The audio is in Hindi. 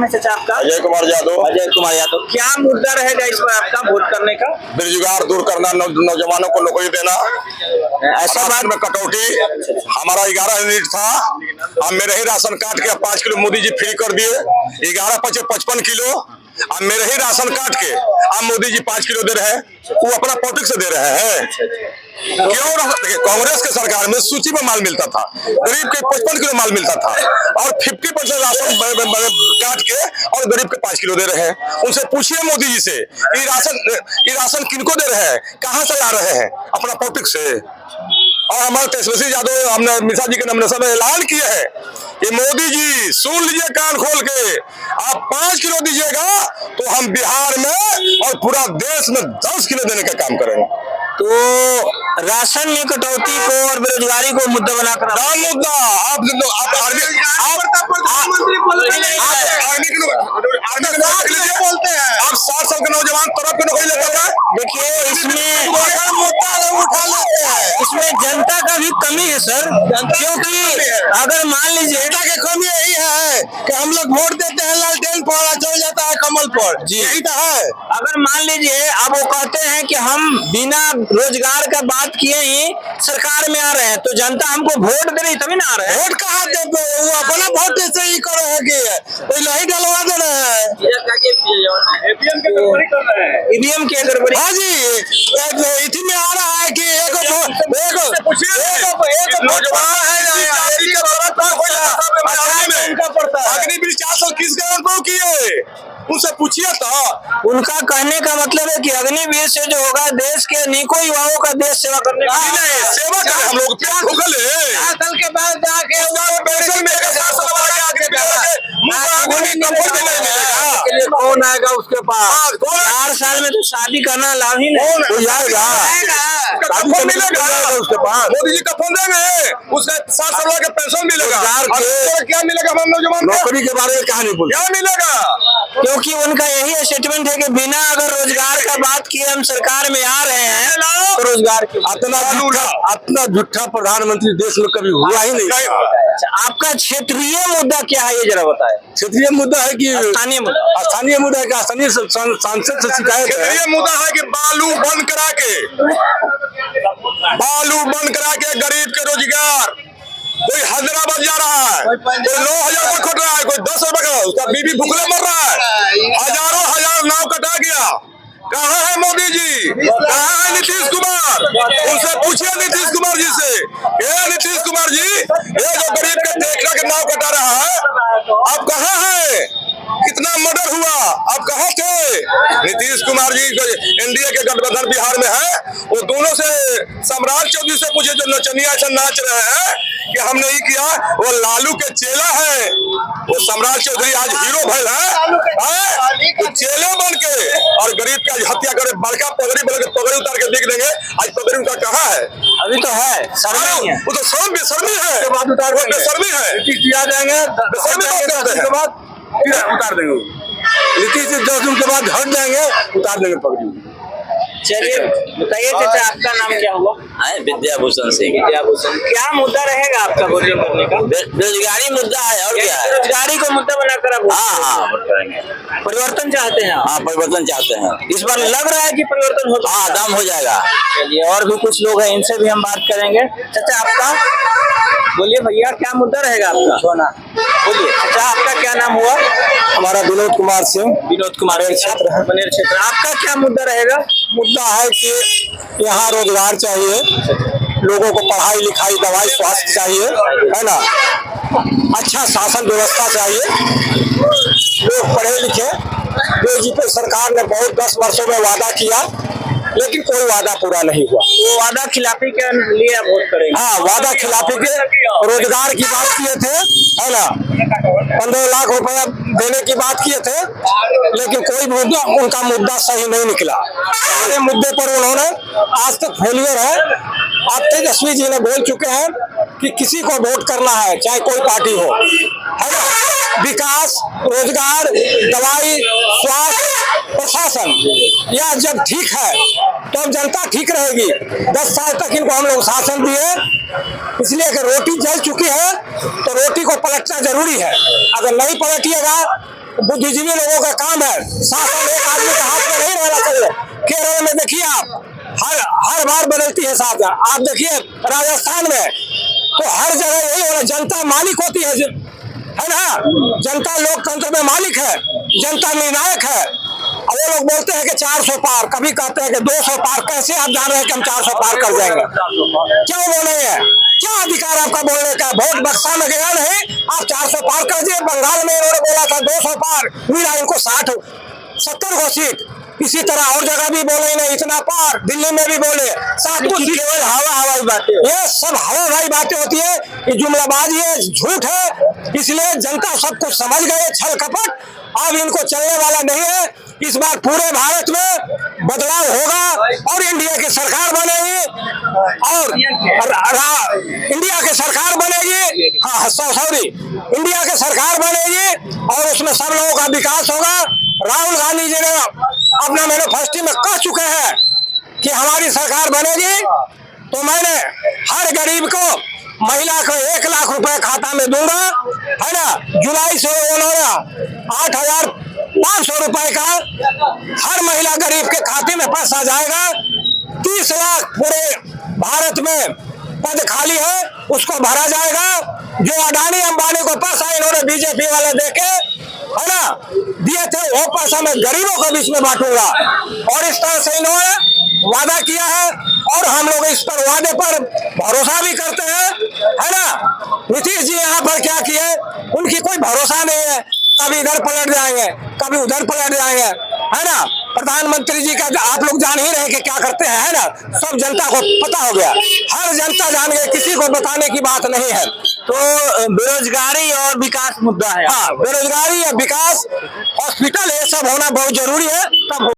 चाचा आपका अजय कुमार यादव। अजय कुमार यादव, क्या मुद्दा रहेगा इस बार आपका वोट करने का? बेरोजगार दूर करना, नौजवानों को नौकरी देना, ऐसा बात में कटौती। हमारा 11 यूनिट था, अब मेरे ही राशन काट के 5 किलो मोदी जी फ्री कर दिए। 11 पचे 55 किलो, अब मेरे ही राशन काट के अब मोदी जी 5 किलो दे रहे हैं। वो अपना पॉलिटिक्स से दे रहे हैं। क्यों? कांग्रेस के सरकार में सूची में माल मिलता था, गरीब के 55 किलो माल मिलता था, और 50% राशन काट के और गरीब के 5 किलो दे रहे हैं। उनसे पूछिए मोदी जी से, ये राशन किनको दे रहे हैं, कहां से ला रहे हैं? अपना पॉलिटिक्स से। और हमारे तेजस्वी यादव हमने मिश्रा जी के नॉमिनेशन में ऐलान किया है कि मोदी जी सुन लीजिए कान खोल के, आप 5 किलो दीजिएगा तो हम बिहार में और पूरा देश में 10 किलो देने का काम करेंगे। तो राशन में कटौती को और बेरोजगारी को मुद्दा बनाकर मुद्दा आप बोलते हैं, आप 60 साल के नौजवान तरफ के नौकरी लेते हैं। देखिए इसमें उठा लेते हैं, इसमें जनता का भी कमी है सर, क्योंकि अगर मान लीजिए जनता की कमी यही है कि हम लोग वोट देते हैं, लालटेन पर चल जाता है कमल पर जी, यही तो है। अगर मान लीजिए अब वो कहते हैं कि हम बिना रोजगार का बात किए ही सरकार में आ रहे हैं, तो जनता हमको वोट दे रही तभी ना आ रहे हैं। वोट कहाँ देते, वो अपना वोट से ही कर रहे हैं, नहीं डलवा दे रहे हैं। ईवीएम की गड़बड़ी। हाँ जी, इसी में आ रहा है कि अग्निवीर 4 साल किस कारण को किए, उनसे पूछिए तो। उनका कहने का मतलब है कि अग्निवीर से जो होगा देश के अनेकों युवाओं का देश सेवा करने का सेवा करें। हम लोग क्या भूखल है, 4 साल के बाद जाके कौन आएगा उसके पास? 4 साल में तो शादी करना लाभ ही नहीं हो जाएगा, मिलेगा उसके पास। मोदी जी का फोन देंगे, उसका 7 साल के पेंशन मिलेगा। क्या मिलेगा हमारे नौजवान नौकरी के बारे में? क्या नहीं बोल, क्या मिलेगा? क्योंकि उनका यही स्टेटमेंट है कि बिना अगर रोजगार का बात किए हम सरकार में आ रहे हैं तो रोजगार की इतना झूठा प्रधानमंत्री देश में कभी हुआ ही नहीं। आपका क्षेत्रीय मुद्दा क्या है ये जरा बताएं। क्षेत्रीय मुद्दा है कि स्थानीय मुद्दा, स्थानीय मुद्दा है कि स्थानीय सांसद से शिकायत है। क्षेत्रीय मुद्दा है कि बालू बंद करा के गरीब के रोजगार। कोई हैदराबाद जा रहा है, कोई 9,000 रुपये खट रहा है, कोई 10 रुपए का, उसका बीबी भूखले मर रहा है। हजार नाव कटा गया। कहाँ है मोदी जी, कहाँ है नीतीश कुमार? उनसे पूछिए नीतीश कुमार जी से, ये नीतीश कुमार जी, ये जो गरीब के देखना के नाव कटा रहा है, आप कहाँ है? कितना मर्डर हुआ, आप कहाँ थे? नीतीश कुमार जी जो एनडीए के गठबंधन बिहार में है, वो दोनों से सम्राट चौधरी से पूछे जो नचनिया ऐसा नाच रहे हैं कि हमने ही किया, वो लालू के चेला है। वो सम्राट चौधरी आज हीरो भैल है, तो चेले बन के और गरीब का हत्या करे, बड़का पगड़ी बन के पगड़ी उतार के देख देंगे। आज पगड़ी उनका कहाँ है? अभी तो है, वो तो बेशर्मी है, उतार बेशर्मी है। दिया जाएंगे के बाद फिर उतार देंगे, नीतीश से 10 दिन के बाद हट जाएंगे, उतार देंगे पगड़ी। चलिए बताइए चाचा, आपका नाम क्या हुआ? विद्याभूषण सिंह। विद्याभूषण, क्या मुद्दा रहेगा आपका वोटिंग करने का? बेरोजगारी मुद्दा है, और क्या है? बेरोजगारी को मुद्दा बनाकर आप हाँ वोट करेंगे। परिवर्तन चाहते हैं? हाँ परिवर्तन चाहते हैं। इस बार लग रहा है कि परिवर्तन होगा। हाँ दम हो जाएगा। चलिए और भी कुछ लोग हैं, इनसे भी हम बात करेंगे। चाचा आपका बोलिए, भैया क्या मुद्दा रहेगा आपका? सोना बोलिए चाचा, आपका क्या नाम हुआ? हमारा विनोद कुमार सिंह। विनोद कुमार क्षेत्र है, बनेर क्षेत्र। आपका क्या मुद्दा रहेगा? मुद्दा है कि यहाँ रोजगार चाहिए, लोगों को पढ़ाई लिखाई दवाई स्वास्थ्य चाहिए, है ना, अच्छा शासन व्यवस्था चाहिए, लोग पढ़े लिखे। बीजेपी सरकार ने बहुत 10 वर्षों में वादा किया, लेकिन कोई वादा पूरा नहीं हुआ। वो वादा खिलाफी के लिए आप वोट करेंगे? हाँ, वादा खिलाफी के, रोजगार की बात किए थे, है ना, 15 लाख रुपया देने की बात किए थे, लेकिन कोई मुद्दा उनका मुद्दा सही नहीं निकला। सारे मुद्दे पर उन्होंने आज तक फेलियर है। अब तेजस्वी जी ने बोल चुके हैं कि किसी को वोट करना है, चाहे कोई पार्टी हो, है ना, विकास, रोजगार, दवाई, स्वास्थ्य, प्रशासन, यह जब ठीक है तो तो अब जनता ठीक रहेगी। 10 साल तक इनको हम लोग शासन दिए, इसलिए कि रोटी जल चुकी है तो रोटी को पलटना जरूरी है। अगर नहीं पलटिएगा, बुद्धिजीवी लोगों का काम है, शासन एक आदमी के हाथ में नहीं रहना चाहिए। केरल में देखिए आप, हर बार बदलती है शासन। आप देखिए राजस्थान में तो हर जगह यही हो रहा, जनता मालिक होती है ना, जनता लोकतंत्र में मालिक है, जनता निर्णायक है। और वो लोग बोलते हैं कि 400 पार, कभी कहते हैं कि 200 पार। कैसे आप जान रहे हैं कि हम 400 पार कर जाएंगे? क्यों बोलेंगे? क्या अधिकार आपका बोलने का? वोट बक्सा में गया नहीं, आप 400 पार कर दिए। बंगाल में इन्होंने बोला था 200 पार, मिला इनको 60-70 को सीट। इसी तरह और जगह भी बोले नहीं इतना पार, दिल्ली में भी बोले 7 को सीट। केवल हवाई बातें, ये सब हवाई बातें होती है, ये जुमलाबाजी है, झूठ है। इसलिए जनता सब कुछ समझ गए, छल कपट अब इनको चलने वाला नहीं है। इस बार पूरे भारत में बदलाव होगा और इंडिया की सरकार बनेगी, और इंडिया की सरकार बनेगी। हाँ सॉरी, इंडिया की सरकार बनेगी और उसमें सब लोगों का विकास होगा। राहुल गांधी जी ने अपना मैनिफेस्टो में कह चुके हैं कि हमारी सरकार बनेगी तो मैंने हर गरीब को, महिला को 1 लाख रुपए खाता में दूंगा, है ना। जुलाई से उन्होंने 8,500 रुपए का हर महिला गरीब के खाते में पैसा जाएगा। 30 लाख पूरे भारत में पद खाली है, उसको भरा जाएगा। जो अडानी अंबानी को पैसा इन्होंने बीजेपी वाले देके, है ना, दिए थे, वो पैसा मैं गरीबों के बीच में बांटूंगा। और इस तरह से इन्होंने वादा किया है और हम लोग इस पर वादे पर भरोसा भी करते हैं, है ना। नीतीश जी यहाँ पर क्या किए, उनकी कोई भरोसा नहीं है, कभी इधर पलट जाएंगे, कभी उधर पलट जाएंगे, है ना। प्रधानमंत्री जी का आप लोग जान ही रहे कि क्या करते हैं, है ना। सब जनता को पता हो गया, हर जनता जान गई, किसी को बताने की बात नहीं है। तो बेरोजगारी और विकास मुद्दा है। हाँ, बेरोजगारी या विकास, हॉस्पिटल, ये सब होना बहुत जरूरी है, तब